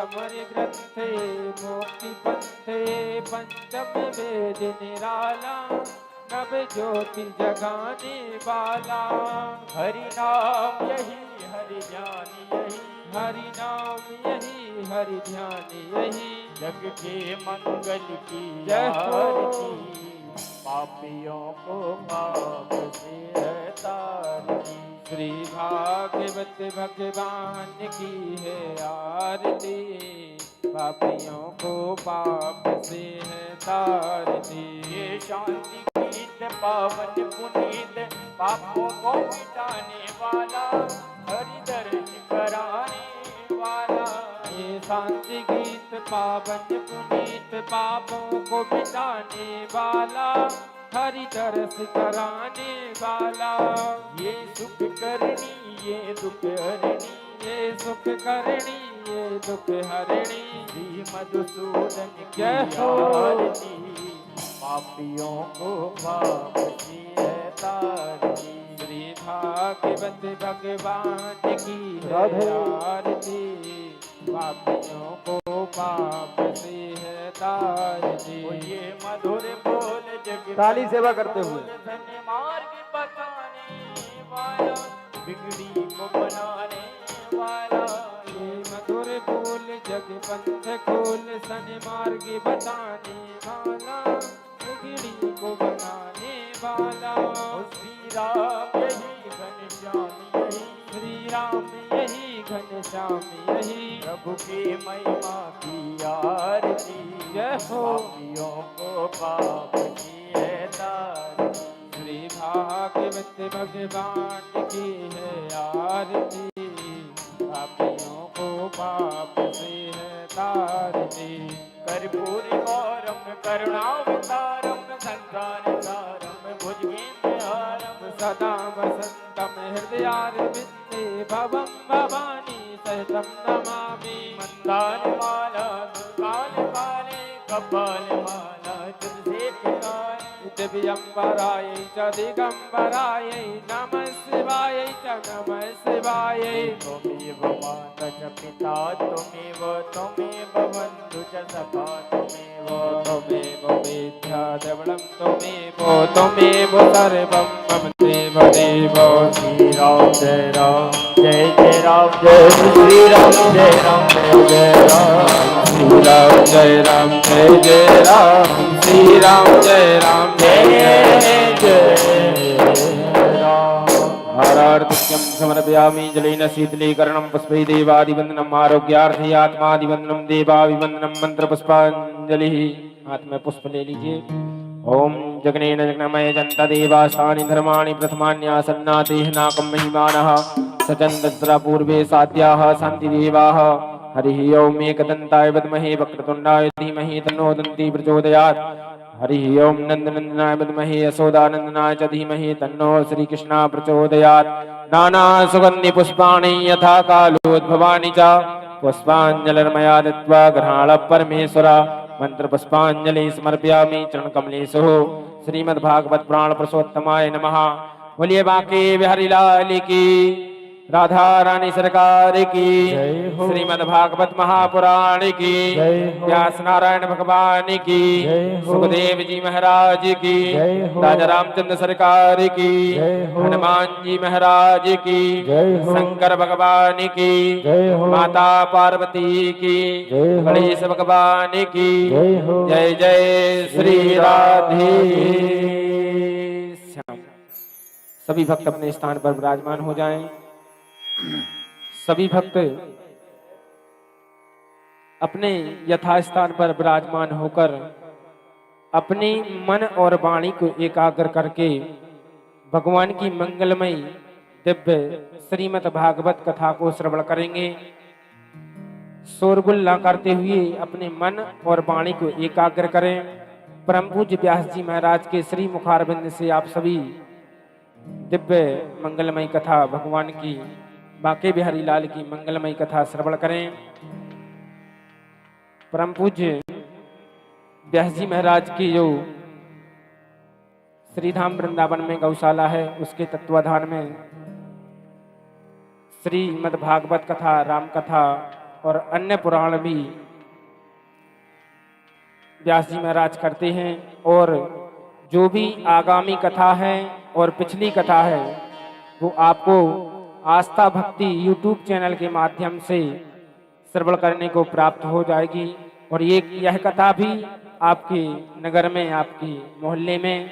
अमर ग्रंथे मोक्ति पंथे पंचम वेद निराला नव ज्योति जगाने वाला। हरि नाम यही हरि ध्यान यही, हरि नाम यही हरि ध्यान यही, जग के मंगल की जय हो। आरती, पापियों को पाप से है तारती। श्री भागवत भगवान की है आरती, पापियों को पाप से है तारती। ये शांति गीत पावन पुनीत, पापों को मिटाने वाला, हरि दर्शन कराने वाला। ये शांति गीत पावन पुनीत, पापों को मिटाने वाला, हरि दर्श कराने वाला। ये सुख करनी ये दुख हरणी, ये सुख करणी ये दुख हरणी, श्री मधुसूदन की जय हो। आरती, पापियों को पाप से है तारती। श्री भागवत भगवान की है राधे। आरती, पापियों को पाप से है तारती। ये मधुर बोल जग ताली सेवा करते हुए। धन्य मार्ग बताने वाला, बिगड़ी को बनाने वाला। ये मधुर बोल जग पंथ खोल, सन मार्ग बताने वाला, बिगड़ी को बनाने वाला। श्री राम यही घनश्याम यही, श्री राम यही घनश्याम यही, प्रभु की महिमा की आरती। जय हो। पापियों को पाप की है तारती। श्री भागवत भगवान की है आरती, पापियों को पाप से है तारती। कर्पूर गौरम करुणावतारम, संसार सारम भुजगेन्द्रहारम। सदा वसंतम हृदयारविंदे, भवं भवानी सहितं नमामि। मंदारमाला काल काले, कपाल माला तुझसे खिलाए। दिव्यंबराय च दिगंबराय, नमः शिवाय च नमः शिवाय। त्वमेव माता च पिता त्वमेव, त्वमेव बन्धु च सखा त्वमेव। त्वमेव वेद्या धवलं त्वमेव, त्वमेव सर्वं मम देव देव। श्री राम जय राम जय जय राम जय श्री राम जय राम जय जय राम। श्री राम जय राम जय जय राम, श्री राम जय राम जय जय राम। हारार्तिक्यं समर्पयामि जलेन शीतलीकरणं पुष्पै देवादिवन्दनम् आरोग्यार्थे आत्मादिवन्दनं देवाभिवन्दनं मंत्रपुष्पाञ्जलिः। हाथ में पुष्प ले लीजिए। ओम जगनेन जगन्मय जन्ता देवास्तानि धर्माणि प्रथमान्यासन्नातेः नाकं महिमानः सचन्दस्रा पूर्वे साध्याः शान्तिदेवाः। हरिः ओम एकदन्ताय विद्महे वक्रतुण्डाय धीमहि तन्नो दन्ती प्रचोदयात्। हरिः ओम नन्दनन्दनाय विद्महे यशोदानन्दनाय च धीमहि तन्नो श्रीकृष्णः प्रचोदयात्। नाना सुगन्धि पुष्पाणि यथा कालोद्भवानि च, पुष्पाञ्जलिर्मया दत्त्वा गृहाण परमेश्वर। मंत्र पुष्पांजलि समर्पयामि चरणकमलेषु। श्रीमद्भागवत पुराण पुरुषोत्तमाय नमः। बोलिए बांके बिहारी लाल की, राधा रानी सरकार की, श्रीमद्भागवत महापुराण की, व्यास नारायण भगवान की, सुखदेव जी महाराज की, राजा रामचंद्र सरकार की, हनुमान जी महाराज की, शंकर भगवान की, माता पार्वती की, गणेश भगवान की, जय जय श्री राधे श्याम। सभी भक्त अपने स्थान पर विराजमान हो जाएं। सभी भक्त अपने यथास्थान पर विराजमान होकर अपने मन और वाणी को एकाग्र करके भगवान की मंगलमय दिव्य श्रीमद् भागवत कथा को श्रवण करेंगे। शोरगुल ना करते हुए अपने मन और वाणी को एकाग्र करें। परम पूज्य व्यास जी महाराज के श्री मुखारविंद से आप सभी दिव्य मंगलमय कथा भगवान की बांके बिहारी लाल की मंगलमय कथा श्रवण करें। परम पूज्य व्यास जी महाराज की जो श्रीधाम वृंदावन में गौशाला है, उसके तत्वाधान में श्रीमद् भागवत कथा, राम कथा और अन्य पुराण भी व्यास जी महाराज करते हैं। और जो भी आगामी कथा है और पिछली कथा है वो आपको आस्था भक्ति यूट्यूब चैनल के माध्यम से श्रवण करने को प्राप्त हो जाएगी। और यह कथा भी आपके नगर में, आपके मोहल्ले में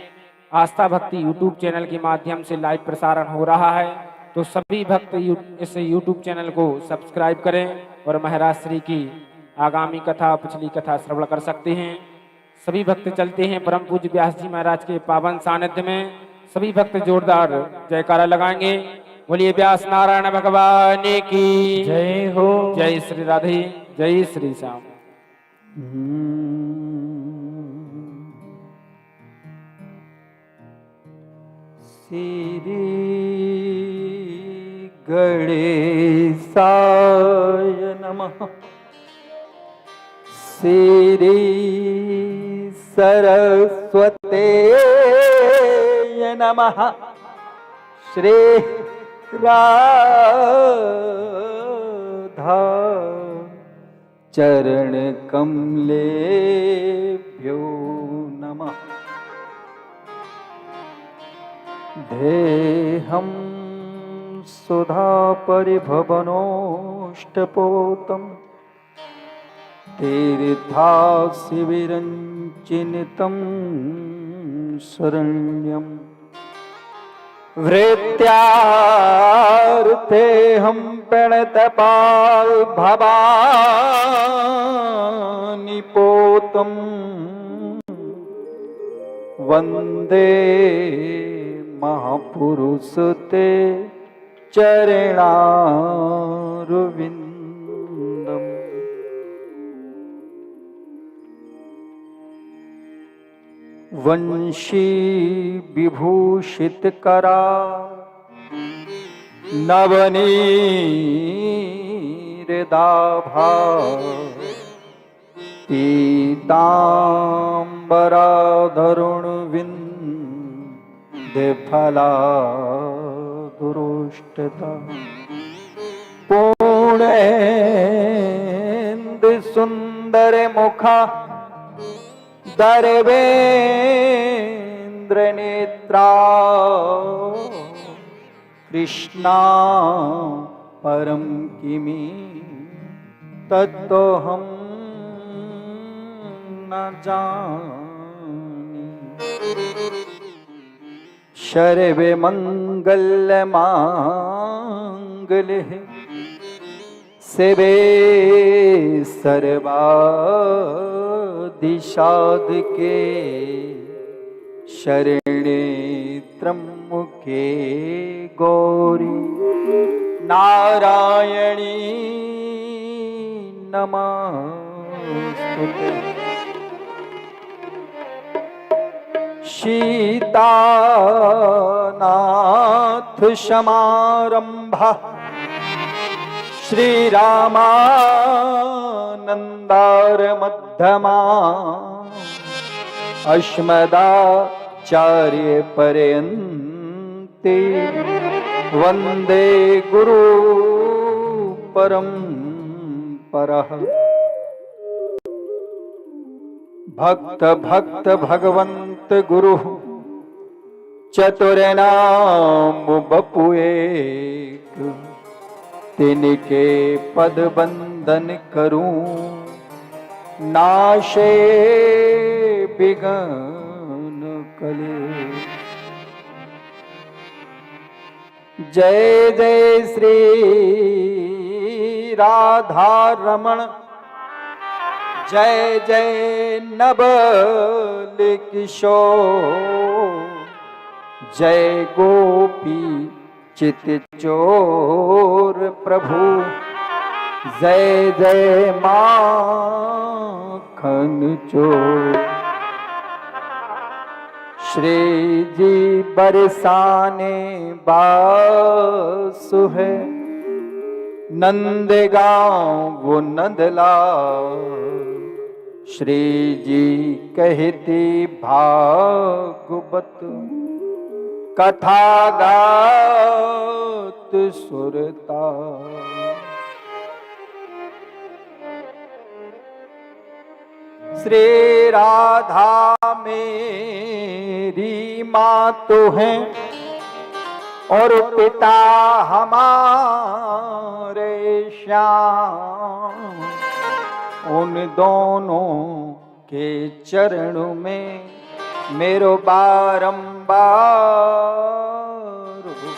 आस्था भक्ति यूट्यूब चैनल के माध्यम से लाइव प्रसारण हो रहा है। तो सभी भक्त इस यूट्यूब चैनल को सब्सक्राइब करें और महाराज श्री की आगामी कथा पिछली कथा श्रवण कर सकते हैं। सभी भक्त चलते हैं परम पूज्य व्यास जी महाराज के पावन सानिध्य में। सभी भक्त जोरदार जयकारा लगाएंगे। बोलिए व्यास नारायण भगवान की जय हो। जय श्री राधे, जय श्री श्याम। श्री गणेशाय नमः। श्री सरस्वते नमः। श्री राधा चरण कमलेभ्यो नमः। देहं सुधा परिभवनोष्टपोतम् तीर्थाशिविरञ्चिनितं शरण्यं। वृत्यार्थेऽहं प्रणतपाल भवानि पोतम् वन्दे महापुरुष ते चरणारविन्दम्। वंशी विभूषित करा नवनीरदाभा पीताम्बराधरुण विन्ध्यफला दुरुष्टता। पूर्णेन्दु सुंदर मुखा दर्वेन्द्र नेत्रा। कृष्णा परम किमि तत्तोऽहं न जानी। सर्वे मंगल मांगल्ये शिवे सर्वाधिसाधके शरणे त्र्यंबके गौरी नारायणी नमोस्तुते। सीतानाथ समारंभा श्रीरामानन्दार मध्यमा। अस्मदाचार्य पर्यन्ते वन्दे गुरु परम्परः। भक्त भक्त भगवंत गुरु चतुरनाम बपु एक। तिनके पद बंदन करूं नाशे बिगन कले। जय जय श्री राधा रमण। जय जय नवल किशोर। जय गोपी चित चोर प्रभु। जय जय माखन चोर। श्री जी बरसाने बासु है। नंदगांव वो नंदलाल। श्री जी कहती भागवत कथा गात सुरता। श्री राधा मेरी माँ तो है और पिता हमारे श्याम, उन दोनों के चरणों में मेरो बारंबार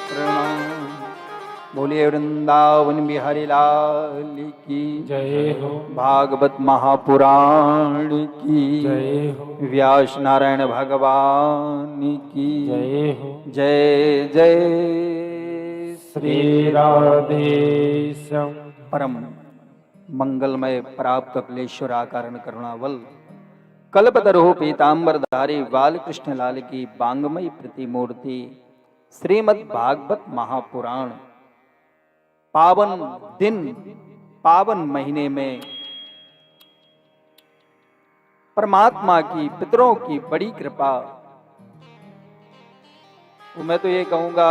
प्रणाम। बोलिए वृंदावन बिहारी लाल की जय हो, भागवत महापुराण की जय हो, व्यास नारायण भगवान की जय हो। जय जय श्री राधे श्याम। परम मंगलमय प्राप्त कपिलेश्वर आकारण करुणावल कल्पतरु पीतांबरधारी बालकृष्ण लाल की बांगमयी प्रतिमूर्ति श्रीमद् भागवत महापुराण पावन दिन पावन महीने में परमात्मा की पितरों की बड़ी कृपा। तो मैं तो ये कहूंगा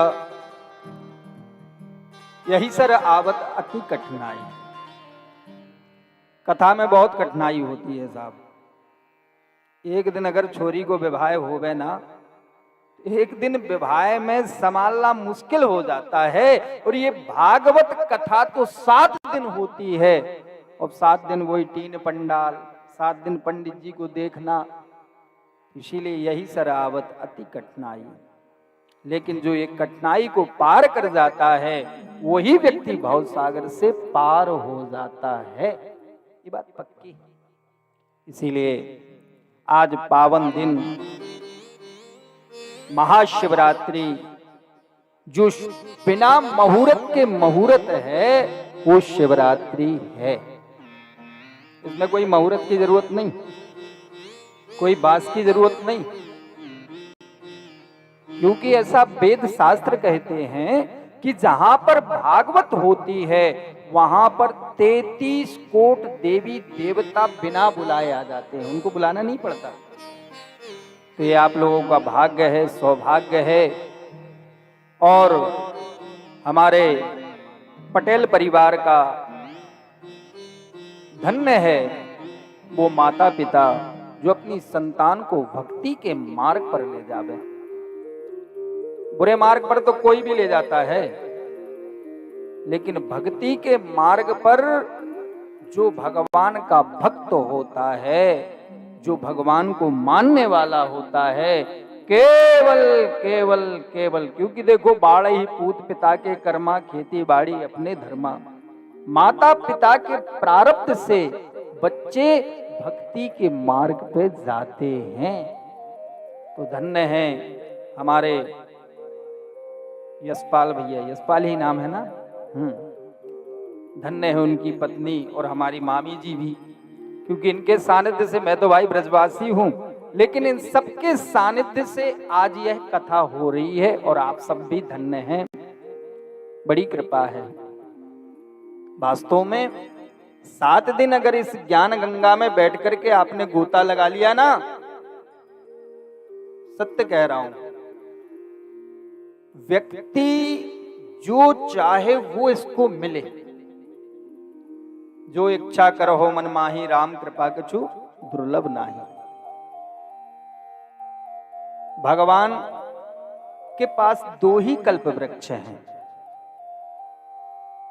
यही सर आवत अति कठिनाई। कथा में बहुत कठिनाई होती है साहब। एक दिन अगर छोरी को विवाह होवे ना, एक दिन विवाह में संभालना मुश्किल हो जाता है। और ये भागवत कथा तो 7 दिन होती है और 7 दिन वही टीन पंडाल, 7 दिन पंडित जी को देखना। इसीलिए यही सरावत अति कठिनाई। लेकिन जो ये कठिनाई को पार कर जाता है वही व्यक्ति भव सागर से पार हो जाता है। ये बात पक्की है। इसीलिए आज पावन दिन महाशिवरात्रि जो बिना मुहूर्त के मुहूर्त है वो शिवरात्रि है। इसमें कोई मुहूर्त की जरूरत नहीं, कोई बास की जरूरत नहीं, क्योंकि ऐसा वेद शास्त्र कहते हैं कि जहां पर भागवत होती है वहां पर 33 कोट देवी देवता बिना बुलाए आ जाते हैं, उनको बुलाना नहीं पड़ता। तो ये आप लोगों का भाग्य है, सौभाग्य है। और हमारे पटेल परिवार का धन्य है वो माता पिता जो अपनी संतान को भक्ति के मार्ग पर ले जावे। बुरे मार्ग पर तो कोई भी ले जाता है, लेकिन भक्ति के मार्ग पर जो भगवान का भक्त होता है, जो भगवान को मानने वाला होता है, केवल केवल केवल, क्योंकि देखो बाड़ ही पूत पिता के कर्मा, खेती बाड़ी अपने धर्मा। माता पिता के प्रारब्ध से बच्चे भक्ति के मार्ग पे जाते हैं। तो धन्य है हमारे यशपाल भैया, यशपाल ही नाम है ना। धन्य है उनकी पत्नी और हमारी मामी जी भी, क्योंकि इनके सानिध्य से, मैं तो भाई ब्रजवासी हूं, लेकिन इन सबके सानिध्य से आज यह कथा हो रही है और आप सब भी धन्य हैं। बड़ी कृपा है वास्तव में। 7 दिन अगर इस ज्ञान गंगा में बैठ करके आपने गोता लगा लिया ना, सत्य कह रहा हूं, व्यक्ति जो चाहे वो इसको मिले। जो इच्छा करो मन माही, राम कृपा कछु दुर्लभ नाही। भगवान के पास 2 ही कल्प वृक्ष हैं।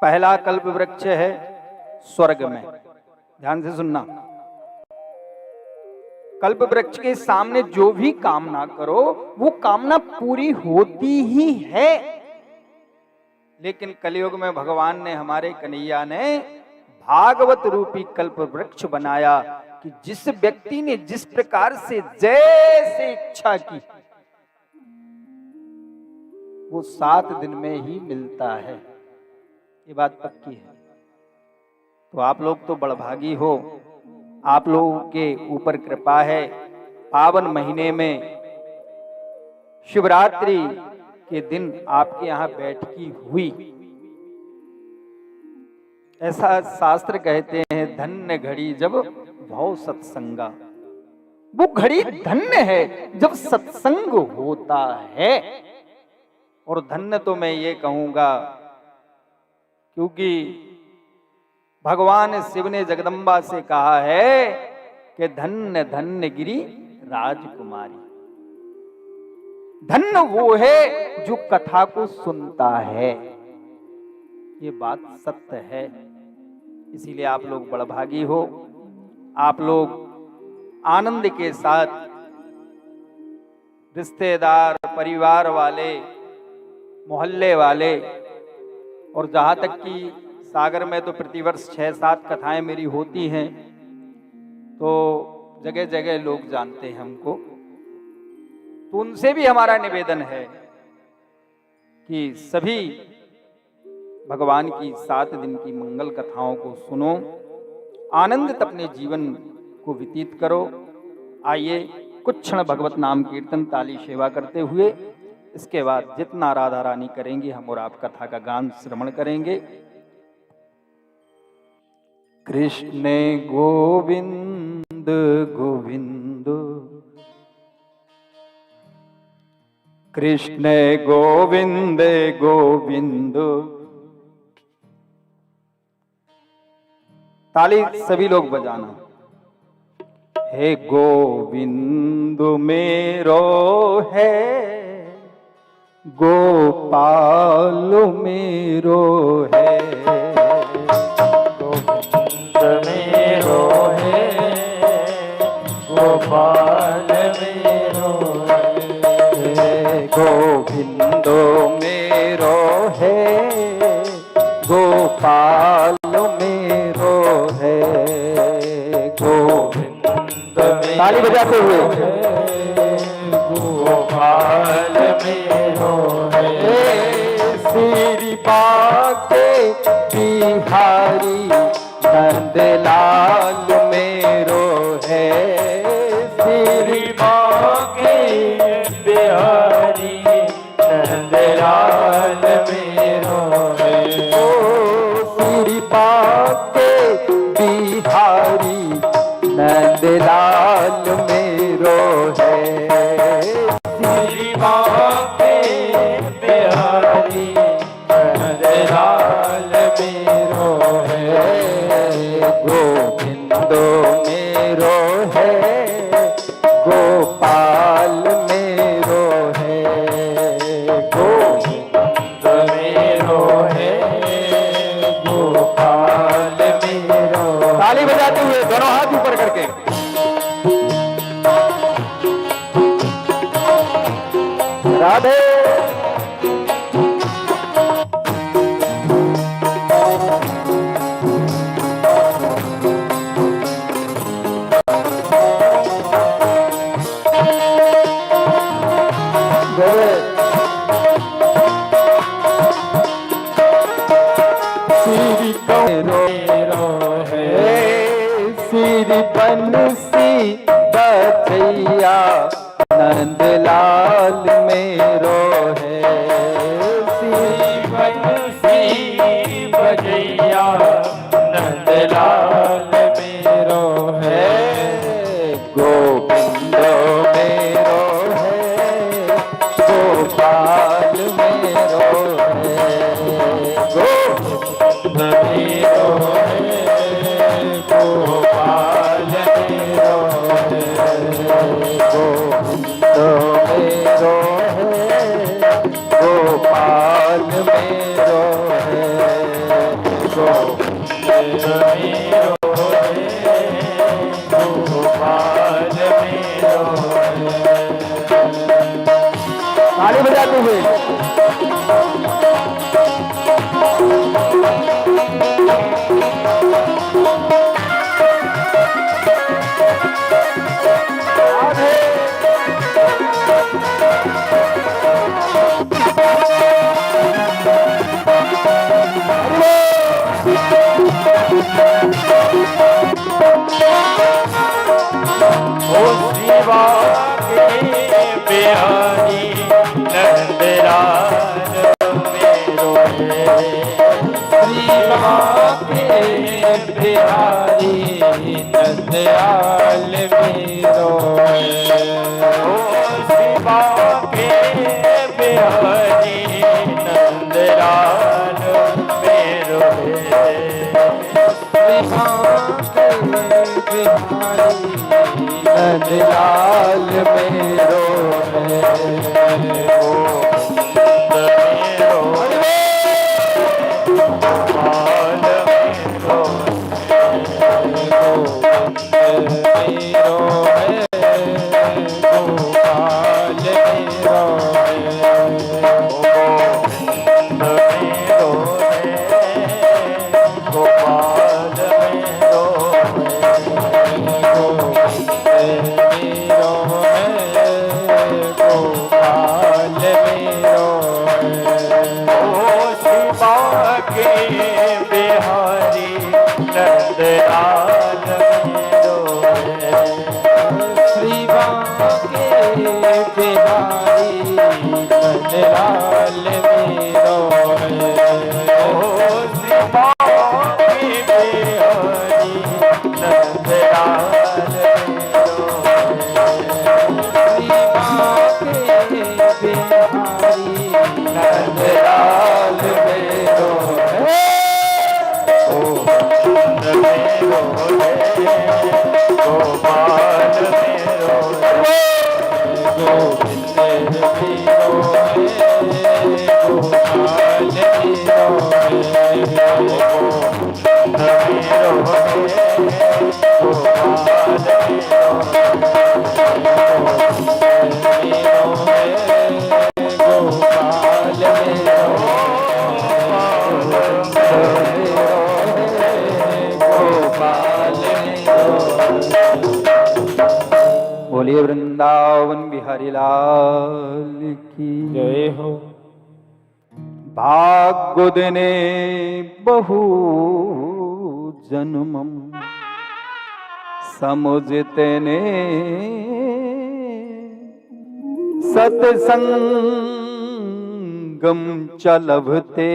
पहला कल्प वृक्ष है स्वर्ग में, ध्यान से सुनना। कल्प वृक्ष के सामने जो भी कामना करो वो कामना पूरी होती ही है। लेकिन कलयुग में भगवान ने, हमारे कन्हैया ने भागवत रूपी कल्प वृक्ष बनाया कि जिस व्यक्ति ने जिस प्रकार से जैसे इच्छा की वो 7 दिन में ही मिलता है। ये बात पक्की है। तो आप लोग तो बड़भागी हो, आप लोगों के ऊपर कृपा है। पावन महीने में शिवरात्रि के दिन आपके यहाँ बैठकी हुई। ऐसा शास्त्र कहते हैं, धन्य घड़ी जब भव सत्संगा। वो घड़ी धन्य है जब सत्संग होता है। और धन्य तो मैं ये कहूंगा क्योंकि भगवान शिव ने जगदम्बा से कहा है कि कि धन्य धन्य गिरी राजकुमारी। धन्य वो है जो कथा को सुनता है, ये बात सत्य है। इसीलिए आप लोग बड़भागी हो, आप लोग आनंद के साथ रिश्तेदार, परिवार वाले, मोहल्ले वाले, और जहाँ तक कि सागर में तो प्रतिवर्ष 6-7 कथाएं मेरी होती हैं, तो जगह जगह लोग जानते हैं हमको। तो उनसे भी हमारा निवेदन है कि सभी भगवान की 7 दिन की मंगल कथाओं को सुनो, आनंदित अपने जीवन को व्यतीत करो। आइए कुछ क्षण भगवत नाम कीर्तन ताली सेवा करते हुए, इसके बाद जितना राधा रानी करेंगे हम और आप कथा का गान श्रवण करेंगे। कृष्ण गोविंद गोविंद, कृष्ण गोविंद गोविंद। ताली सभी लोग बजाना। हे गोविंद मेरो है, गोपाल मेरो है, गोविंद मेरो है, गोपाल मेरो है, गोविंद मेरो है, गोपाल मेरो है, गोविंद ताली बजाते हुए, गोपाल मेरो है, श्री बाके बिहारी नंदलाल मेरो है, श्री बाके बिहारी नंदलाल मेरो है, श्री बाके बिहारी नंदलाल मेरो है, श्री बाके बिहारी नंदलाल मेरो है, गोविंद मेरो है, गोपाल मेरो है, गोविंद मेरो है, गोपाल मेरो। ताली बजाते हुए दोनों हाथ ऊपर करके। राधे श्री मेरो है, श्री बंसी बचैया नंदलाल मेरो है, श्री बंसी बजैया नंदलाल मेरो है, गोविंद मेरो है, गोपाल मेरो है, गोविंद मेरो है, गोपाल मेरो है, गोविंद मेरो है, गोपाल मेरो है, गोविंद मेरो है, गोपाल मेरो है। ताली बजाते हुए। ओ शिवा के बिहारी नंदलाल मेरो है, शिवा के बिहारी नंदलाल मेरो है, ओ शिवा के बिहारी नंदलाल मेरो है, शिवा के नंदलाल मेरो बोलिए वृंदावन बिहारी लाल की जय हो। भाग्यदिने बहु जन्मम समुझतेने सत्संगम चलभते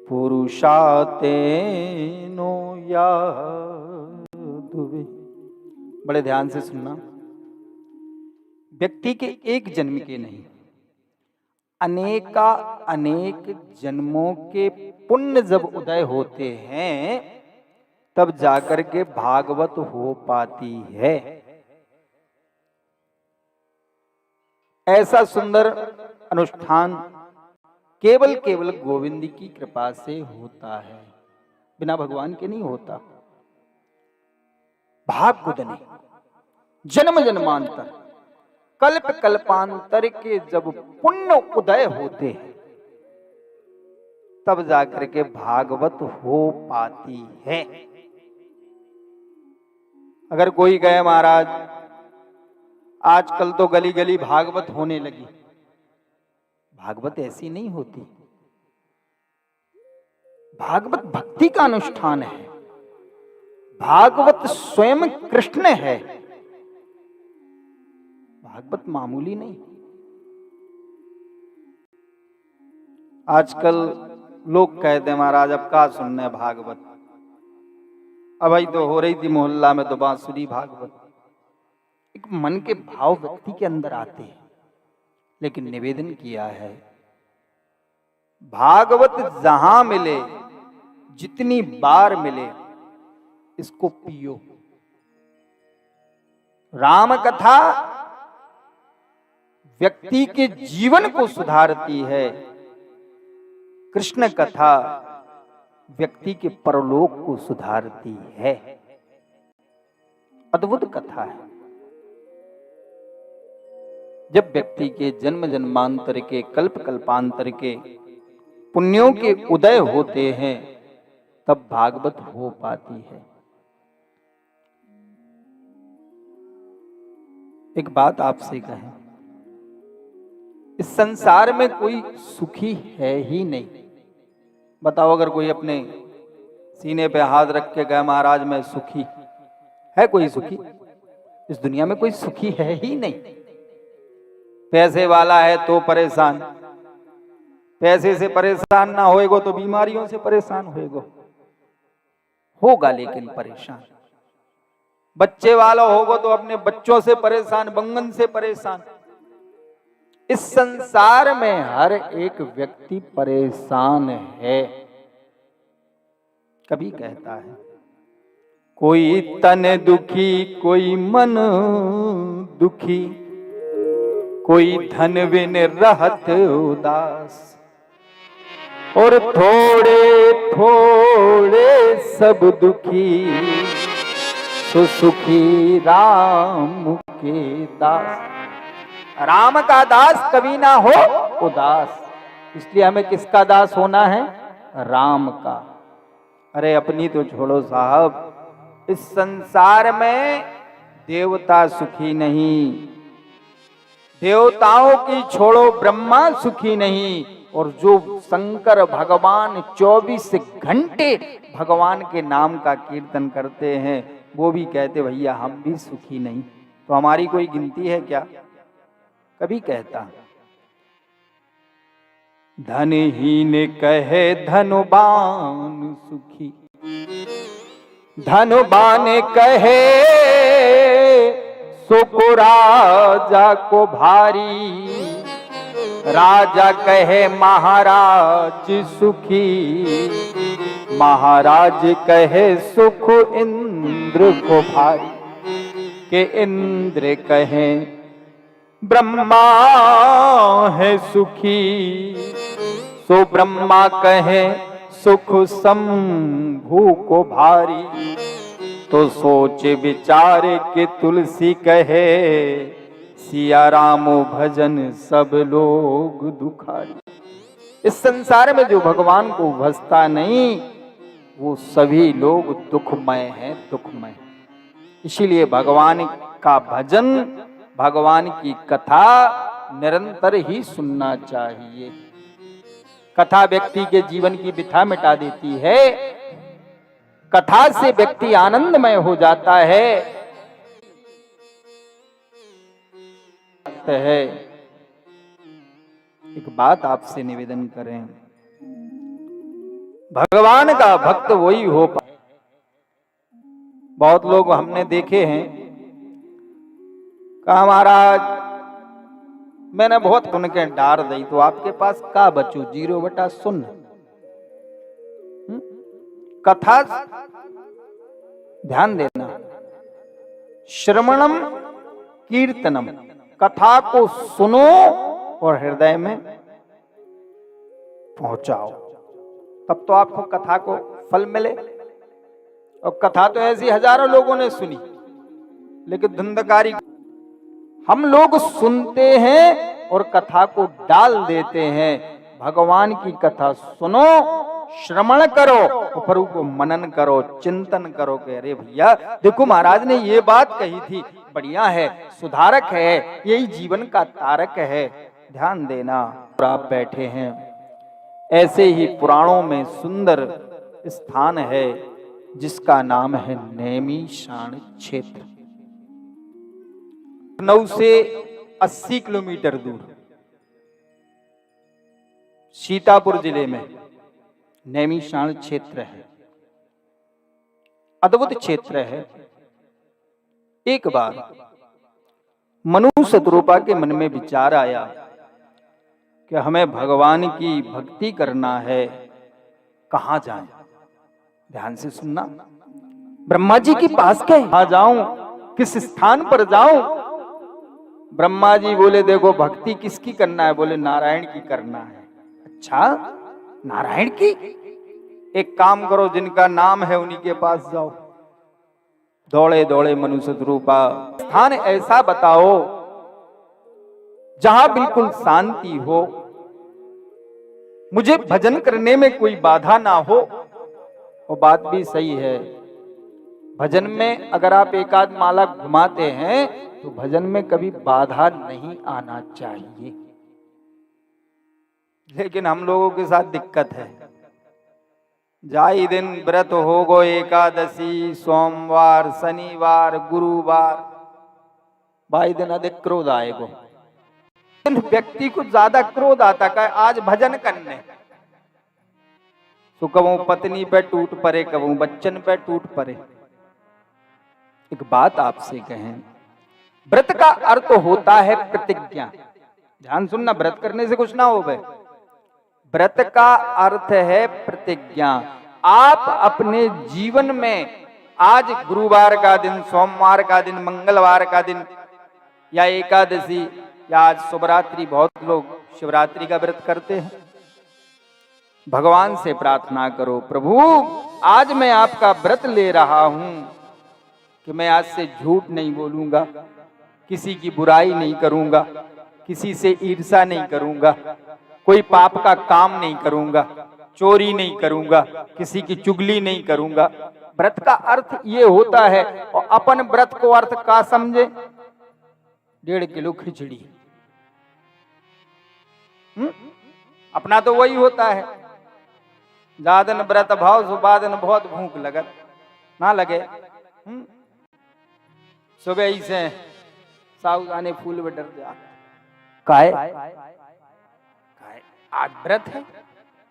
पुरुषाते नो यादुवे। बड़े ध्यान से सुनना। व्यक्ति के एक जन्म के नहीं, अनेक जन्मों के पुण्य जब उदय होते हैं तब जाकर के भागवत हो पाती है। ऐसा सुंदर अनुष्ठान केवल गोविंद की कृपा से होता है, बिना भगवान के नहीं होता। भाग्यदिने जन्म जन्मांतर कल्प कल्पांतर के जब पुण्य उदय होते हैं तब जाकर के भागवत हो पाती है। अगर कोई कहे महाराज आजकल तो गली गली भागवत होने लगी, भागवत ऐसी नहीं होती। भागवत भक्ति का अनुष्ठान है, भागवत स्वयं कृष्ण है, भागवत मामूली नहीं। आजकल लोग कहते हैं महाराज अब का सुनने भागवत, अब ही तो हो रही थी मोहल्ला में तो बांसुरी भागवत। एक मन के भाव व्यक्ति के अंदर आते हैं, लेकिन निवेदन किया है भागवत जहां मिले जितनी बार मिले इसको पियो। राम कथा व्यक्ति के जीवन को सुधारती है, कृष्ण कथा व्यक्ति के परलोक को सुधारती है। अद्भुत कथा है। जब व्यक्ति के जन्म जन्मांतर के कल्प कल्पांतर के पुण्यों के उदय होते हैं तब भागवत हो पाती है। एक बात आपसे कहें, इस संसार में कोई सुखी है ही नहीं। बताओ अगर कोई अपने सीने पे हाथ रख के गए महाराज मैं सुखी, है कोई सुखी? इस दुनिया में कोई सुखी है ही नहीं। पैसे वाला है तो परेशान, पैसे से परेशान ना होएगो तो बीमारियों से परेशान होगा लेकिन परेशान। बच्चे वाला होगा तो अपने बच्चों से परेशान, बंगन से परेशान। इस संसार में हर एक व्यक्ति परेशान है। कभी कहता है कोई तन दुखी कोई मन दुखी, कोई धन बिन रहत उदास, और थोड़े थोड़े सब दुखी, सो सुखी राम के दास। राम का दास कभी ना हो उदास, इसलिए हमें किसका दास होना है? राम का। अरे अपनी तो छोड़ो साहब, इस संसार में देवता सुखी नहीं, देवताओं की छोड़ो ब्रह्मा सुखी नहीं, और जो शंकर भगवान 24 घंटे भगवान के नाम का कीर्तन करते हैं वो भी कहते भैया हम भी सुखी नहीं। तो हमारी कोई गिनती है क्या? कभी कहता धनहीन कहे धनवान सुखी, धनवान कहे सो को राजा को भारी, राजा कहे महाराज सुखी, महाराज कहे सुख इंद्र को भारी, के इंद्र कहे ब्रह्मा है सुखी, सो ब्रह्मा कहे सुख शंभु को भारी, तो सोच विचार के तुलसी कहे सिया राम भजन सब लोग दुखारी। इस संसार में जो भगवान को भजता नहीं वो सभी लोग दुखमय हैं, दुखमय। इसीलिए भगवान का भजन, भगवान की कथा निरंतर ही सुनना चाहिए। कथा व्यक्ति के जीवन की व्यथा मिटा देती है, कथा से व्यक्ति आनंदमय हो जाता है। एक बात आपसे निवेदन करें, भगवान का भक्त वही हो पाए। बहुत लोग हमने देखे हैं, कहा महाराज मैंने बहुत उनके डार दी तो आपके पास का बचो 0/0। कथा ध्यान देना, श्रवणम कीर्तनम, कथा को सुनो और हृदय में पहुंचाओ, तब तो आपको कथा को फल मिले। और कथा तो ऐसी हजारों लोगों ने सुनी, लेकिन धुंधकारी हम लोग सुनते हैं और कथा को डाल देते हैं। भगवान की कथा सुनो, श्रवण करो, ऊपर को मनन करो, चिंतन करो कि अरे भैया देखो महाराज ने ये बात कही थी, बढ़िया है, सुधारक है, यही जीवन का तारक है। ध्यान देना, आप बैठे हैं, ऐसे ही पुराणों में सुंदर स्थान है जिसका नाम है नैमिषारण्य क्षेत्र। 9 से 80 किलोमीटर दूर सीतापुर जिले में नैमिषारण्य क्षेत्र है। अद्भुत क्षेत्र है। एक बार मनु शतरूपा के मन में विचार आया कि हमें भगवान की भक्ति करना है, कहां जाएं? ध्यान से सुनना, ब्रह्मा जी के पास कहां जाऊं, किस स्थान पर जाऊं? ब्रह्मा जी बोले देखो भक्ति किसकी करना है? बोले नारायण की करना है। अच्छा नारायण की? एक काम करो, जिनका नाम है उन्हीं के पास जाओ। दौड़े दौड़े मनु शतरूपा, स्थान ऐसा बताओ जहां बिल्कुल शांति हो, मुझे भजन करने में कोई बाधा ना हो। वो बात भी सही है, भजन में अगर आप एक आध माला घुमाते हैं तो भजन में कभी बाधा नहीं आना चाहिए। लेकिन हम लोगों के साथ दिक्कत है, जाई दिन व्रत हो गो, एकादशी, सोमवार, शनिवार, गुरुवार, भाई दिन अधिक क्रोध आएगो। व्यक्ति को ज्यादा क्रोध आता है आज भजन करने, तो कबू पत्नी पे टूट पड़े, कबू बच्चन पे टूट पड़े। एक बात आपसे कहें, व्रत का अर्थ होता है प्रतिज्ञा। ध्यान सुनना, व्रत करने से कुछ ना हो भाई, व्रत का अर्थ है प्रतिज्ञा। आप अपने जीवन में आज गुरुवार का दिन, सोमवार का दिन, मंगलवार का दिन या एकादशी या आज शिवरात्रि, बहुत लोग शिवरात्रि का व्रत करते हैं। भगवान से प्रार्थना करो, प्रभु आज मैं आपका व्रत ले रहा हूं कि मैं आज से झूठ नहीं बोलूंगा, किसी की बुराई नहीं करूंगा, किसी से ईर्ष्या नहीं करूंगा, कोई पाप का काम नहीं करूंगा, चोरी नहीं करूंगा, किसी की चुगली नहीं करूंगा। व्रत का अर्थ ये होता है, और अपन व्रत को अर्थ का समझे 1.5 किलो खिचड़ी। अपना तो वही होता है, जादन व्रत भाव सुबादन बहुत भूख लगत ना लगे। सुबह ही से साबुदाने फूल बटर जा काय आज व्रत है।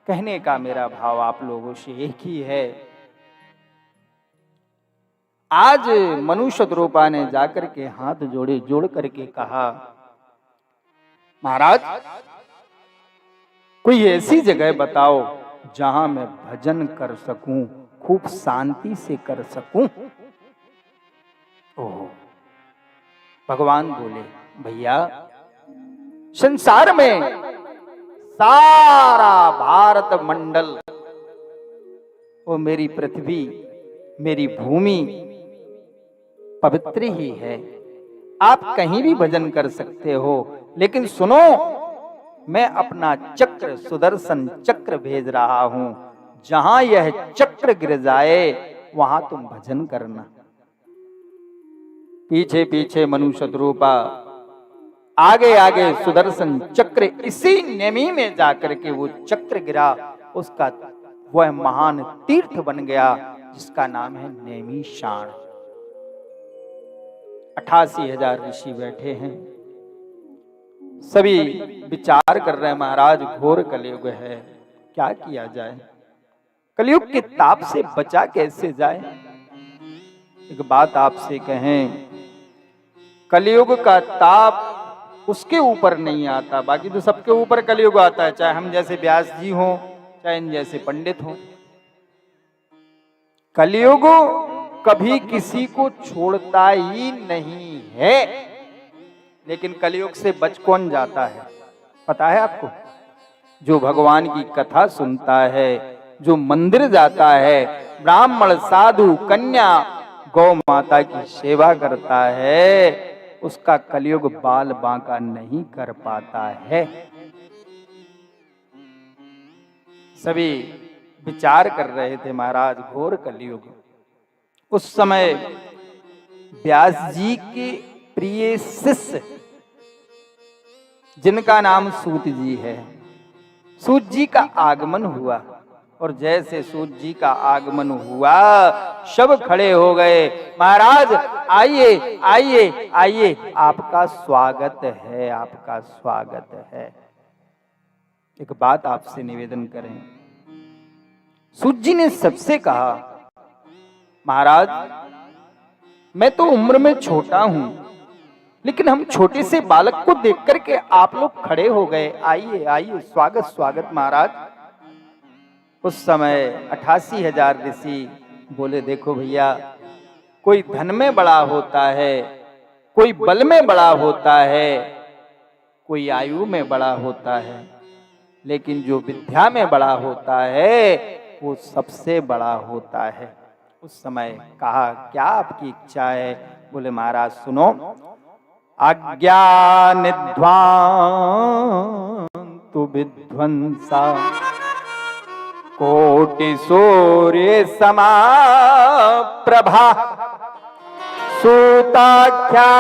कहने का मेरा भाव आप लोगों से एक ही है। आज मनुष्य रूपा ने जाकर के हाथ जोड़ करके कहा, महाराज कोई ऐसी जगह बताओ जहां मैं भजन कर सकूं, खूब शांति से कर सकूं। ओह, भगवान बोले, भैया संसार में सारा भारत मंडल, वो मेरी पृथ्वी, मेरी भूमि पवित्र ही है। आप कहीं भी भजन कर सकते हो, लेकिन सुनो, मैं अपना चक्र, सुदर्शन चक्र भेज रहा हूं, जहां यह चक्र गिर जाए वहां तुम भजन करना। पीछे पीछे मनुष्य रूपा, आगे आगे सुदर्शन चक्र, इसी नेमी में जाकर के वो चक्र गिरा, उसका वह महान तीर्थ बन गया जिसका नाम है नैमिषारण। 88,000 ऋषि बैठे हैं, सभी विचार कर रहे हैं, महाराज घोर कलयुग है, क्या किया जाए, कलयुग के ताप से बचा कैसे जाए। एक बात आपसे कहें, कलयुग का ताप उसके ऊपर नहीं आता, बाकी तो सबके ऊपर कलयुग आता है, चाहे हम जैसे व्यास जी हों, चाहे इन जैसे पंडित हों। कलयुग कभी किसी को छोड़ता ही नहीं है, लेकिन कलयुग से बच कौन जाता है पता है आपको? जो भगवान की कथा सुनता है, जो मंदिर जाता है, ब्राह्मण साधु कन्या गौ माता की सेवा करता है, उसका कलयुग बाल बांका नहीं कर पाता है। सभी विचार कर रहे थे, महाराज घोर कलयुग। उस समय व्यास जी के प्रिय शिष्य जिनका नाम सूत जी है, सूत जी का आगमन हुआ, और जैसे सूत जी का आगमन हुआ सब खड़े हो गए, महाराज आइए आइए आइए, आपका स्वागत है, आपका स्वागत है। एक बात आपसे निवेदन करें, सूत जी ने सबसे कहा, महाराज मैं तो उम्र में छोटा हूं, लेकिन हम छोटे से बालक को देख करके आप लोग खड़े हो गए, आइए आइए, स्वागत स्वागत महाराज। उस समय 88,000 ऋषि बोले, देखो भैया, कोई धन में बड़ा होता है, कोई बल में बड़ा होता है, कोई आयु में बड़ा होता है, लेकिन जो विद्या में बड़ा होता है वो सबसे बड़ा होता है। उस समय कहा, क्या आपकी इच्छा है? बोले, महाराज सुनो, अज्ञान ध्वान्तु विध्वंसा कोटि सूर्य समा प्रभा सूताख्या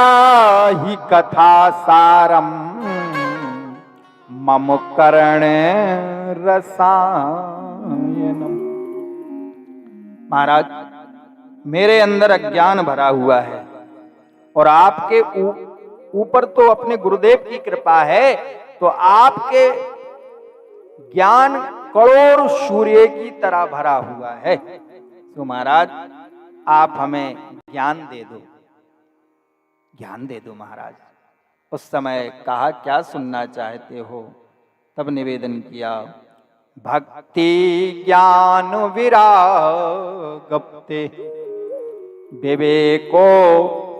ही कथा सारम मम कर्ण रसायनम। महाराज मेरे अंदर अज्ञान भरा हुआ है, और आपके ऊपर तो अपने गुरुदेव की कृपा है, तो आपके ज्ञान करोड़ सूर्य की तरह भरा हुआ है। तो महाराज आप हमें ज्ञान दे दो, ज्ञान दे दो महाराज। उस समय कहा, क्या सुनना चाहते हो? तब निवेदन किया, भक्ति ज्ञान विरागप्ते विवेको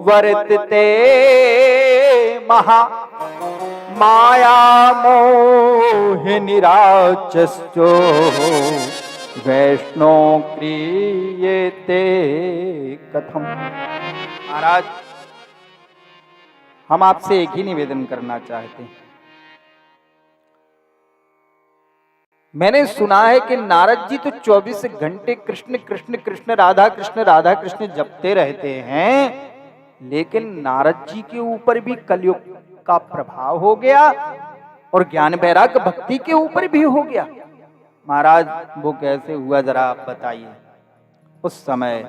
वर्तते महा माया मोह निराचस्यो वैष्णो क्रियेते कथम। महाराज, हम आपसे एक ही निवेदन करना चाहते हैं। मैंने सुना है कि नारद जी तो 24 घंटे कृष्ण कृष्ण कृष्ण राधा कृष्ण जपते रहते हैं, लेकिन नारद जी के ऊपर भी कलयुग का प्रभाव हो गया और ज्ञान वैराग्य भक्ति के ऊपर भी हो गया। महाराज, वो कैसे हुआ जरा आप बताइए। उस समय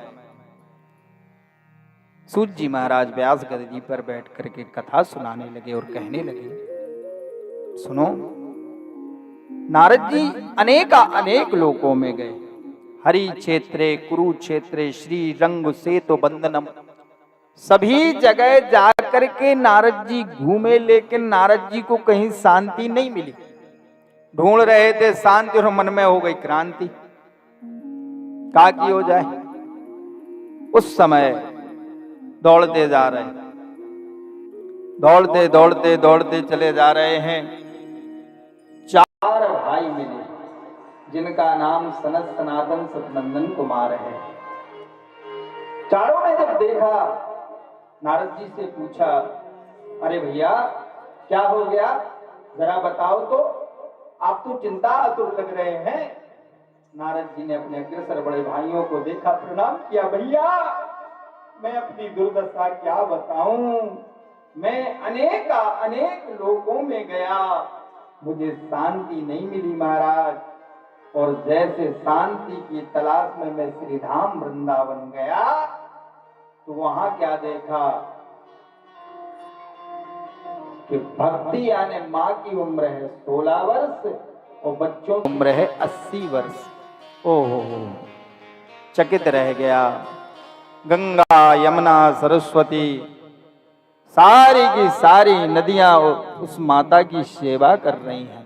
सूत जी महाराज व्यास गद्दी पर बैठ करके कथा सुनाने लगे और कहने लगे, सुनो, नारद जी अनेक लोकों में गए। हरि क्षेत्रे कुरुक्षेत्रे श्री रंग से तो बंदनम, सभी जगह जाकर के नारद जी घूमे, लेकिन नारद जी को कहीं शांति नहीं मिली। ढूंढ रहे थे शांति और मन में हो गई क्रांति। का की हो जाए। उस समय दौड़ते जा रहे, दौड़ते दौड़ते दौड़ते चले जा रहे हैं। चार भाई मिले जिनका नाम सनत सनातन सतनंदन कुमार है। चारों ने जब देखा, नारद जी से पूछा, अरे भैया क्या हो गया, जरा बताओ तो, आप तो चिंता आतुर लग रहे हैं। नारद जी ने अपने अग्रसर बड़े भाइयों को देखा, प्रणाम किया, भैया मैं अपनी दुर्दशा क्या बताऊं, मैं अनेक लोकों में गया, मुझे शांति नहीं मिली महाराज। और जैसे शांति की तलाश में मैं श्रीधाम वृंदावन गया तो वहां क्या देखा कि भक्ति यानी माँ की उम्र है 16 वर्ष और बच्चों की उम्र है 80 वर्ष। ओहो, चकित रह गया। गंगा यमुना सरस्वती सारी की सारी नदियां उस माता की सेवा कर रही हैं।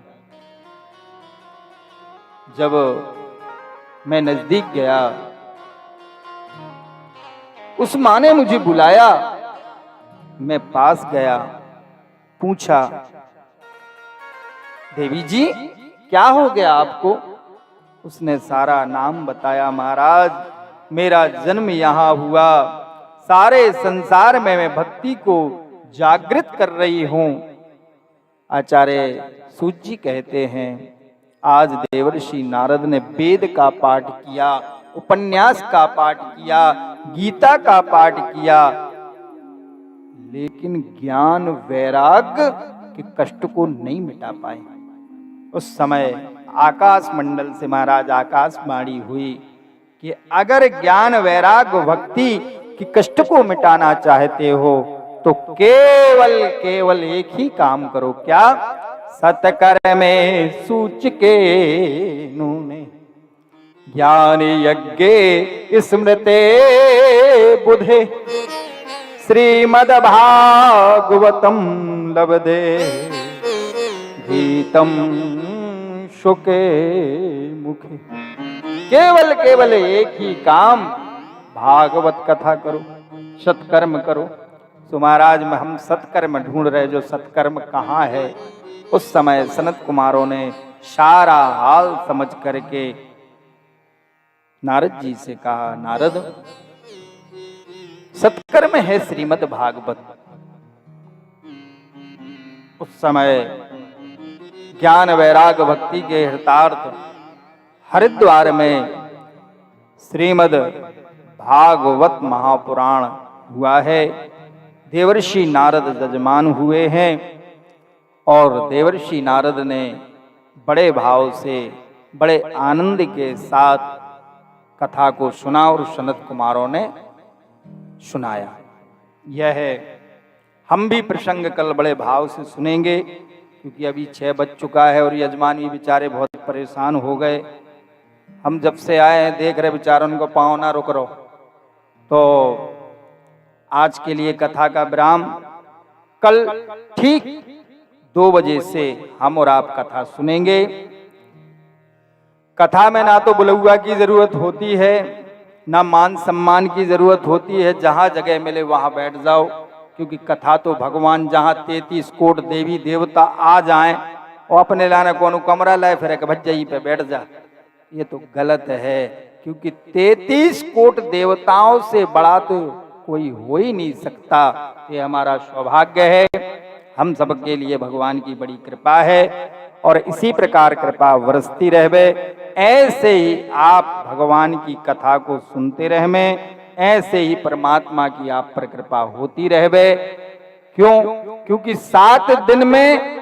जब मैं नजदीक गया, उस मां ने मुझे बुलाया, मैं पास गया, पूछा, देवी जी क्या हो गया आपको। उसने सारा नाम बताया। महाराज, मेरा जन्म यहां हुआ, सारे संसार में मैं भक्ति को जागृत कर रही हूं। आचार्य सूत जी कहते हैं, आज देवर्षि नारद ने वेद का पाठ किया, उपन्यास का पाठ किया, गीता का पाठ किया, लेकिन ज्ञान वैराग्य के कष्ट को नहीं मिटा पाए। उस समय आकाश मंडल से महाराज आकाशवाणी हुई कि अगर ज्ञान वैराग्य भक्ति की कष्ट को मिटाना चाहते हो तो केवल एक ही काम करो। क्या? सतकर में सूच के नूने ज्ञान यज्ञे स्मृते बुधे श्रीमद् भागवतम लभते गीतम शुके मुखे। केवल एक ही काम, भागवत कथा करो, सत्कर्म करो। तो महाराज में हम सत्कर्म ढूंढ रहे, जो सत्कर्म कहाँ है। उस समय सनत कुमारों ने सारा हाल समझ करके नारद जी से कहा, नारद सत्कर्म है श्रीमद् भागवत। उस समय ज्ञान वैराग्य भक्ति के हितार्थ हरिद्वार में श्रीमद् भागवत महापुराण हुआ है। देवर्षि नारद जजमान हुए हैं और देवर्षि नारद ने बड़े भाव से, बड़े आनंद के साथ कथा को सुना और सनत कुमारों ने सुनाया। यह है, हम भी प्रसंग कल बड़े भाव से सुनेंगे, क्योंकि अभी 6 बज चुका है और यजमान भी बेचारे बहुत परेशान हो गए। हम जब से आए हैं देख रहे बेचारों को पाँव ना रुक रहो। तो आज के लिए कथा का विराम, कल ठीक 2 बजे से हम और आप कथा सुनेंगे। कथा में ना तो बुलौआ की जरूरत होती है, ना मान सम्मान की जरूरत होती है, जहाँ जगह मिले वहाँ बैठ जाओ, क्योंकि कथा तो भगवान जहाँ 33 कोट देवी देवता आ जाएं और अपने लाने को कमरा लाए फिर एक भज्जई पे बैठ जा, ये तो गलत है। क्योंकि 33 कोट देवताओं से बड़ा तो कोई हो ही नहीं सकता। ये हमारा सौभाग्य है, हम सबके लिए भगवान की बड़ी कृपा है और इसी प्रकार कृपा बरसती रहवे। ऐसे ही आप भगवान की कथा को सुनते रहवे, ऐसे ही परमात्मा की आप पर कृपा होती रहवे। क्यों? क्योंकि 7 दिन में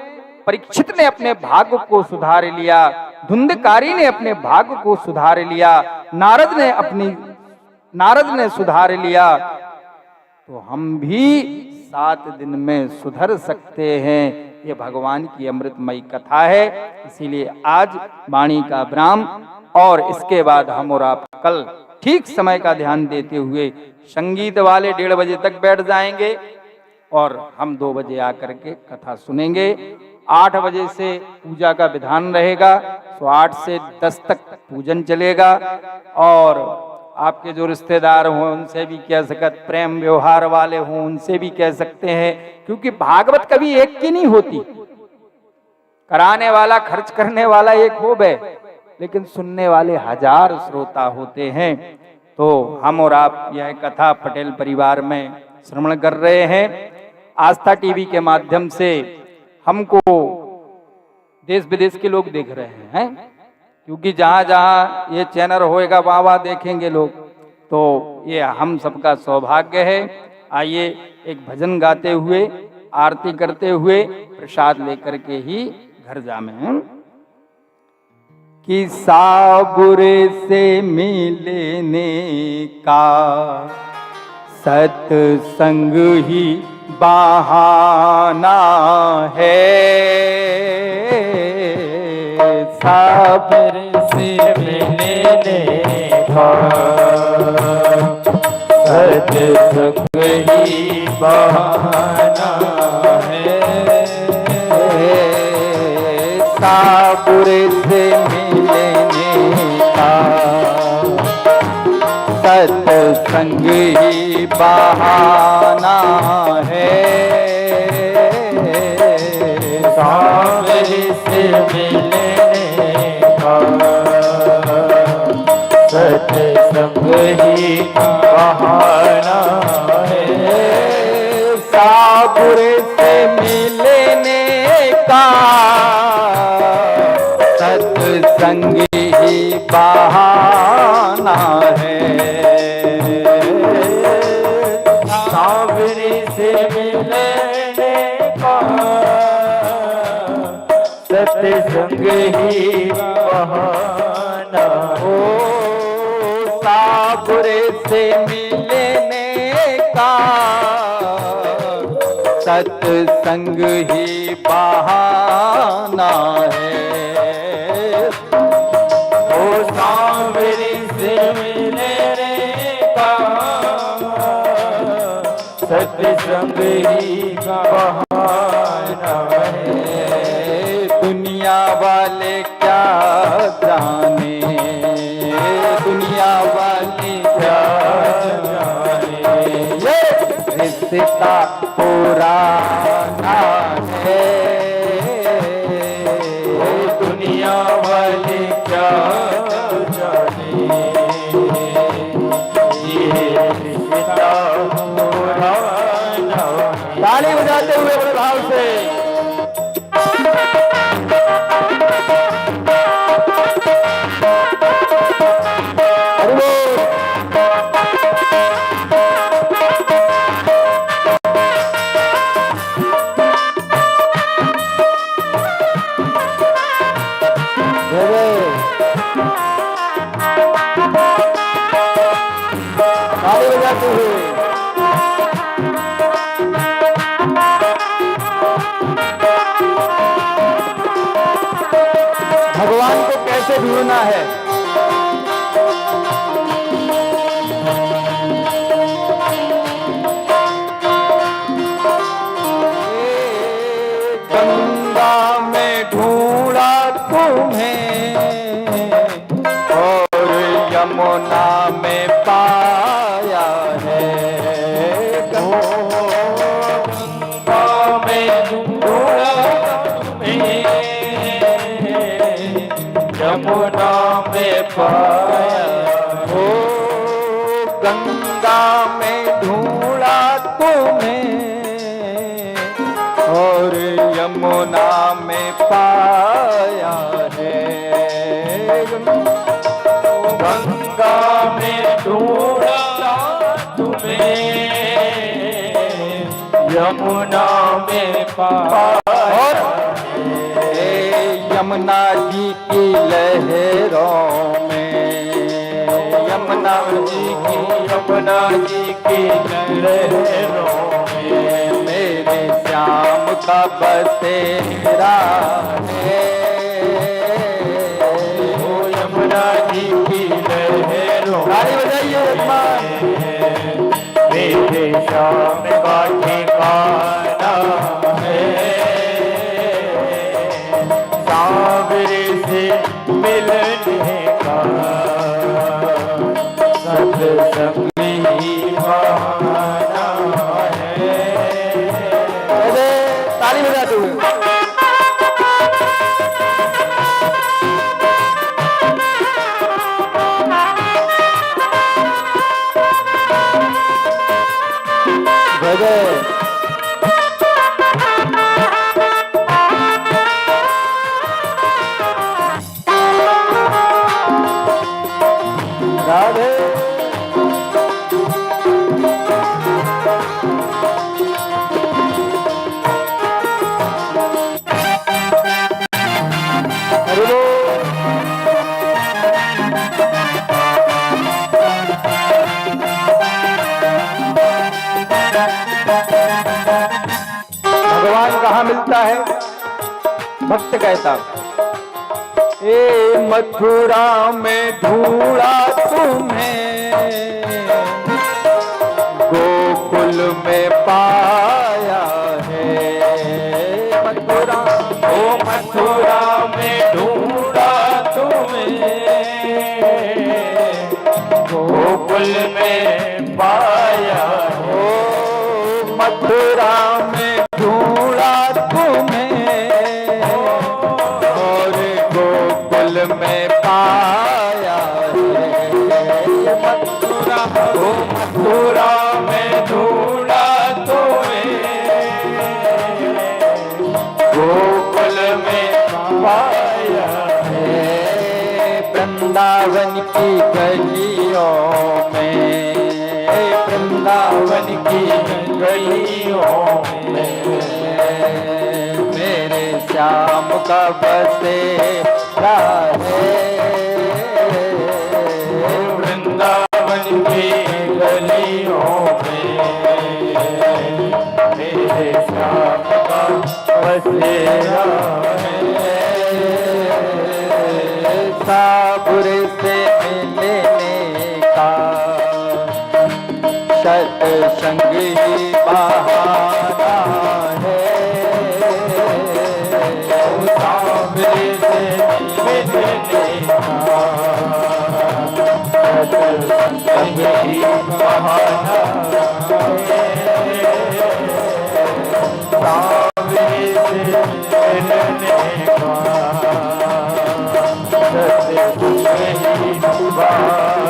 परीक्षित ने अपने भाग्य को सुधार लिया, धुंधकारी ने अपने भाग्य को सुधार लिया, नारद ने सुधार लिया, तो हम भी 7 दिन में सुधर सकते हैं। ये भगवान की अमृतमयी कथा है। इसीलिए आज वाणी का विराम और इसके बाद हम और आप कल ठीक समय का ध्यान देते हुए संगीत वाले 1:30 बजे तक बैठ जाएंगे और हम 2 बजे आकर के कथा सुनेंगे। 8 बजे से पूजा का विधान रहेगा, तो 8 से 10 तक पूजन चलेगा और आपके जो रिश्तेदार हों उनसे भी कह सकते, प्रेम व्यवहार वाले हों उनसे भी कह सकते हैं, क्योंकि भागवत कभी एक की नहीं होती। कराने वाला खर्च करने वाला एक हो बे, लेकिन सुनने वाले 1000 श्रोता होते हैं। तो हम और आप यह कथा पटेल परिवार में श्रवण कर रहे हैं। आस्था टीवी के माध्यम से हमको देश विदेश के लोग देख रहे हैं, क्योंकि जहाँ जहाँ ये चैनल होएगा वहाँ वहाँ देखेंगे लोग। तो ये हम सबका सौभाग्य है। आइए एक भजन गाते हुए, आरती करते हुए प्रसाद लेकर के ही घर जामे। कि साबुरे से मिलने का सत्संग ही बहाना है, साबुरे से मिलने का सत्संग ही बहाना है, साबुरे से मिलने का सत्संग ही बहाना है, साबुरे से मिलने का सत्संग ही बहाना है, साबुरे से मिलने का सत्संग ही बहाना है, साबुरे से मिलने का सत्संग ही बहाना हो, साबुरे से मिलने का सत्संग ही बहाना है, ओ साबुरे से मिलने का सत्संग ही बहाना है। दुनिया वाले क्या जाने, दुनिया वाले क्या जाने, ये रिश्ता पुराना है, दुनिया वाले क्या जाने, ये रिश्ता पुराना है। ताली बजाते हुए बड़े भाव से भगवान को कैसे ढूंढना है। गंगा में ढूंढा तुम्हें और यमुना में गंगा में ढूंढा तुम्हें और यमुना में पाया है। गंगा में ढूंढा तुम्हें, यमुना में पाया है। यमुना जी की लहरों में, यमुना जी की लहरों में मेरे श्याम का बसेरा है। ओ यमुना जी की लहरों ताली बजाइए यजमान। मेरे श्याम का ठिकाना है। सांवरे से मिलने का सत्संग ही बहाना है। अरे ताली बजा दो। भजे राधे हरि बोल। भगवान कहाँ मिलता है? भक्त कहता ए मथुरा में ढूंढा तुम्हें, गोकुल में पाया है। मथुरा ओ मथुरा में ढूंढा तुम्हें, गोकुल में पाया ओ मथुरा में ढूंढा तुम्हें और गोकुल में पाया है। मथुरा ओ मथुरा में ढूंढा तुम्हें, गोकुल में पाया है। वृंदावन की गलियों में, वृंदावन की गलियों में मेरे श्याम का बसेरा है। वृंदावन की गलियों में मेरे श्याम का बसेरा है। साबुर से मिलने का सत्संग ही बहाना है। साबुर से मिलने का सत्संग ही बहाना है। साबुर से मिलने का सत्संग ही बहाना है।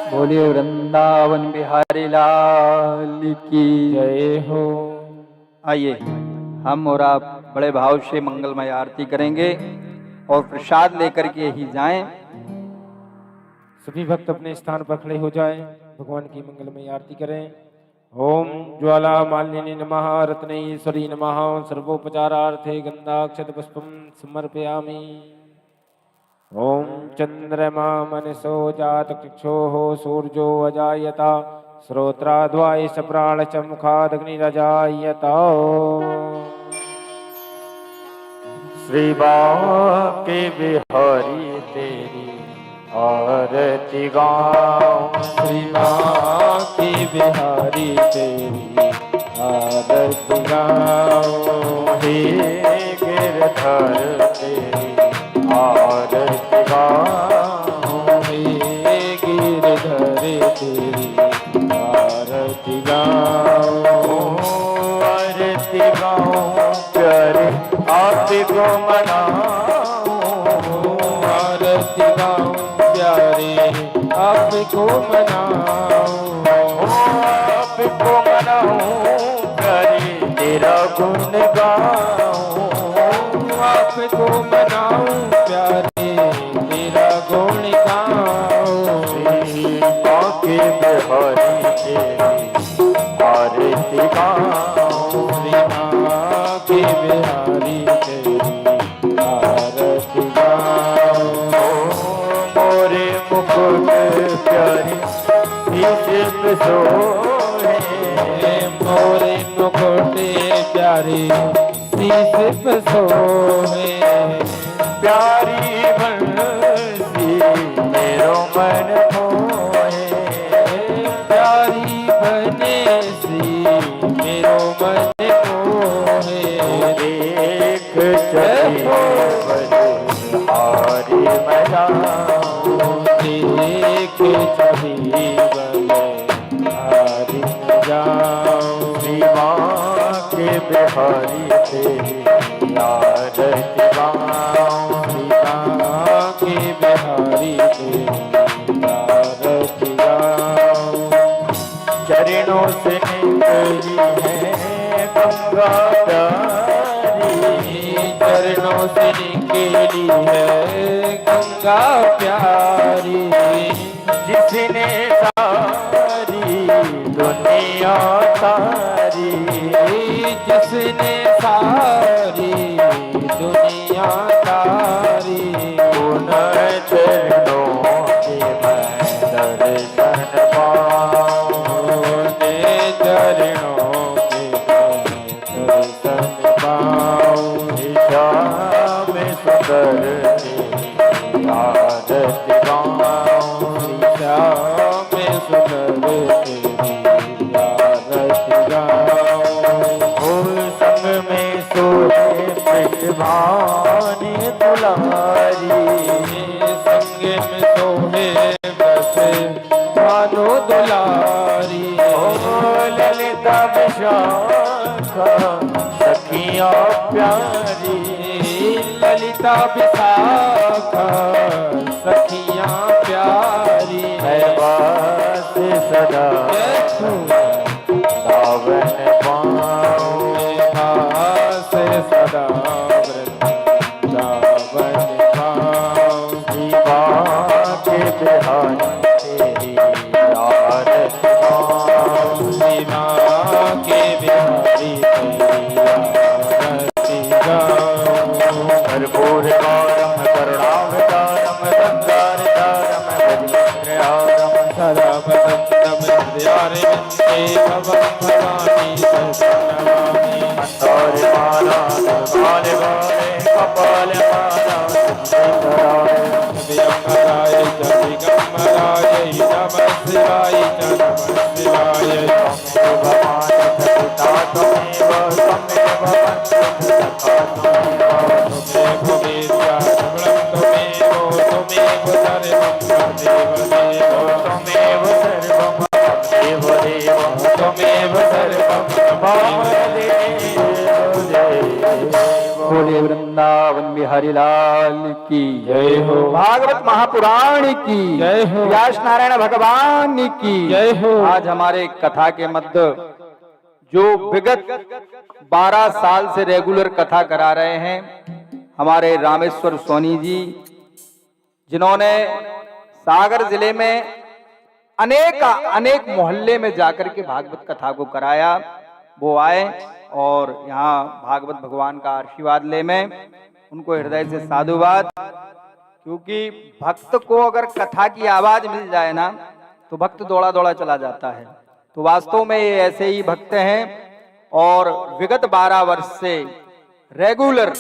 बोलिए वृंदावन बिहारी लाल की जय हो। आइए हम और आप बड़े भाव से मंगलमय आरती करेंगे और प्रसाद लेकर के ही जाएं। सभी भक्त अपने स्थान पर खड़े हो जाएं, भगवान की मंगलमय आरती करें। ओम ज्वाला मालिनी नमः, रत्नेश्वरी नमः, सर्वोपचारार्थे गंधाक्षत पुष्पम समर्पयामि। ओम चंद्रमा मनसो जात चक्षोः सूर्यो अजायता, श्रोत्राद्वाय प्राण च मुखादग्निरजायता। श्री बांके बिहारी तेरी आरती गाऊं श्री बांके बिहारी तेरी आरती गाऊं। हे गिरधर तेरी आरती गाऊं हे गिरधर तेरी आरती गाऊं। आरती गाऊं प्यारे आपको मनाऊं आरती गाऊं प्यारे आपको मनाऊं। आपको मनाऊं प्यारे तेरा गुण गाऊं आपको मनाऊं प्यारे तेरा गुण गाऊं। श्री बांके बिहारी तेरी आरती गाऊं श्री बांके बिहारी तेरी आरती गाऊं। मोरे मुकुट प्यारी शीश पे सोहे मोरे मुकुटे प्यारे शीश पे सोहे। प्यारी बंसी मेरो मन मोहे प्यारी बने सी मेरो मन मोहे। देख चली हारी मजाऊं देख छवि हारी जाऊं। श्री बांके बिहारी तेरी आरती गाऊं श्री बांके बिहारी तेरी आरती गाऊं। चरणों से निकली है गंगा प्यारी चरणों से निकली है गंगा प्यारी। जिसने सारी दुनिया तारी जिसने सारी दुनिया तारी। उन चरणों के मैं दर्शन पाऊं चरणों के दर्शन पाऊं। श्याम सुंदर तेरी आरती गाऊं श्याम सुंदर तेरी आरती गाऊं। संग में सोए प्रतिभानी दुलारी संग में सोहे बसे भानु दुलारी। ललिता विशाखा सखियां प्यारी ललिता विशाखा सखियां प्यारी। है बात सदा सावन पाऊं से सदा वृंदावन पाऊं। श्री बांके बिहारी तेरी आरती गाऊं श्री बांके बिहारी तेरी आरती गाऊं। कर्पूर गौरम करुणावतारम गंगाधरम भजनहारम सदा वसंतम हृदयारविंदे भवं भवानी सत्नमामि। मंदार माला माले वाले कपाल माला सुंदराय दिगंबराय च दिगंबराय नमः शिवाय च नमः शिवाय। भगवान सविता त्वमेव त्वमेव सखा त्वमेव त्वमेव सर्वं देव त्वमेव सर्वं बोले वृंदावन बिहारी लाल की जय हो। भागवत महापुराण की जय हो। व्यास नारायण भगवान की जय हो। आज हमारे कथा के मध्य जो विगत 12 साल से रेगुलर कथा करा रहे हैं हमारे रामेश्वर सोनी जी, जिन्होंने सागर जिले में अनेक मोहल्ले में जाकर के भागवत कथा को कराया, वो आए और यहाँ भागवत भगवान का आशीर्वाद ले में उनको हृदय से साधुवाद। क्योंकि भक्त को अगर कथा की आवाज मिल जाए ना तो भक्त दौड़ा दौड़ा चला जाता है। तो वास्तव में ये ऐसे ही भक्त हैं और विगत 12 वर्ष से रेगुलर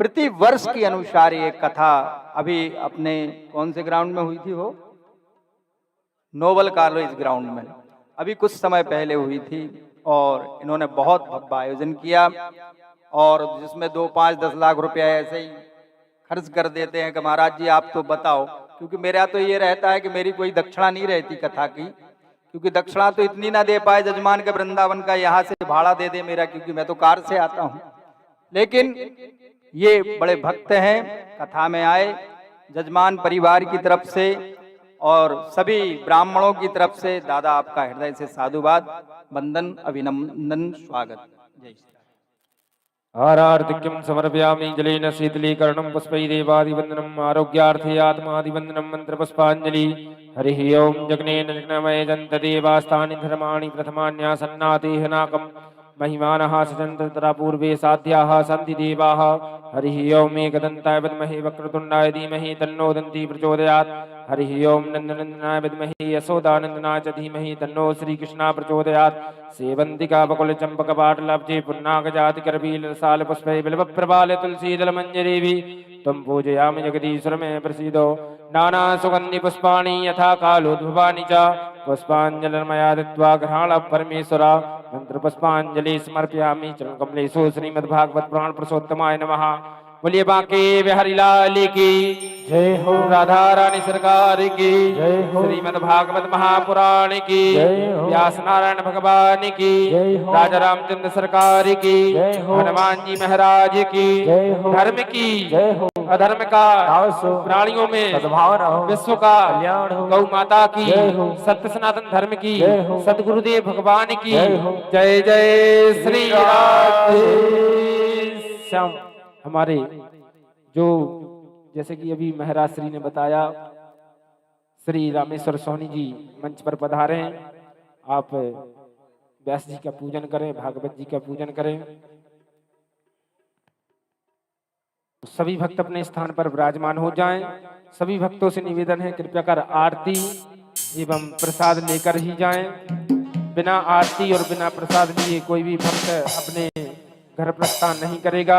प्रति वर्ष के अनुसार ये कथा अभी अपने कौन से ग्राउंड में हुई थी वो, नोबल कॉलेज ग्राउंड में अभी कुछ समय पहले हुई थी और इन्होंने बहुत भव्य आयोजन किया और जिसमें 2, 5, 10 लाख रुपया ऐसे ही खर्च कर देते हैं कि महाराज जी आप तो बताओ, क्योंकि मेरा तो ये रहता है कि मेरी कोई दक्षिणा नहीं रहती कथा की, क्योंकि दक्षिणा तो इतनी ना दे पाए जजमान के वृंदावन का यहाँ से भाड़ा दे दे मेरा, क्योंकि मैं तो कार से आता हूँ। लेकिन ये बड़े भक्त हैं, कथा में आए जजमान परिवार की तरफ से और सभी ब्राह्मणों की तरफ से दादा आपका हृदय से साधुवाद, वंदन, अभिनंदन, स्वागत। जय श्री आरार्तिक्यं समर्पयामि जलेन शीतलीकरणं पुष्पैरेवादिवन्दनम् आरोग्यार्थे आत्मादिवन्दनं मन्त्रपुष्पाञ्जलि। हरिः ओं जग्नेन जग्नमय जन्तदेवास्तानि धर्माणि प्रथमान्यासन्नातेह नाकम् महिमानः सजन्त तथा पूर्वे साध्याः सन्ति देवाः। हरिः ओं एकदन्ताय विद्महे वक्रतुण्डाय धीमहि तन्नो दन्ती प्रचोदयात्। हरिः ओं नन्दनन्दनाय विद्महे यशोदानन्दनाय च धीमहि तन्नो श्रीकृष्णः प्रचोदयात्। सेवन्तिका बकुल चंपक पाटलाब्जे पुन्नागजाति करबील साल पुष्पै बिल्वप्रभाल तुलसीदल मंजरीभि त्वं पूजयामि जगदीश्वर मे प्रसीदो। नाना सुगन्धि पुष्पाणि यथा कालोद्भवानि च पुष्पाञ्जलिर्मया दत्त्वा गृहाण परमेश्वर। मंत्र पुष्पाञ्जलि समर्पयामि चरण कमलेषु श्रीमद्भागवत पुराण पुरुषोत्तमाय नमः। बोलिए बांके बिहारी लाल की जय हो, राधा रानी सरकार की जय हो, श्रीमद् भागवत महापुराण की जय हो, व्यास नारायण भगवान की जय हो, राजा रामचंद्र सरकार की जय हो, हनुमान जी महाराज की जय हो, धर्म की जय हो, अधर्म का नाश हो, प्राणियों में सद्भावना हो, विश्व का कल्याण हो, गौ माता की जय हो, सत्य सनातन धर्म की जय हो, सदगुरुदेव भगवान की जय हो, जय जय श्री राधे श्याम। हमारे जो जैसे कि अभी महाराज श्री ने बताया, श्री रामेश्वर सोनी जी मंच पर पधारे हैं। आप व्यास जी का पूजन करें, भागवत जी का पूजन करें। सभी भक्त अपने स्थान पर विराजमान हो जाएं। सभी भक्तों से निवेदन है कृपया कर आरती एवं प्रसाद लेकर ही जाएं। बिना आरती और बिना प्रसाद लिए कोई भी भक्त अपने घर प्रस्थान नहीं करेगा।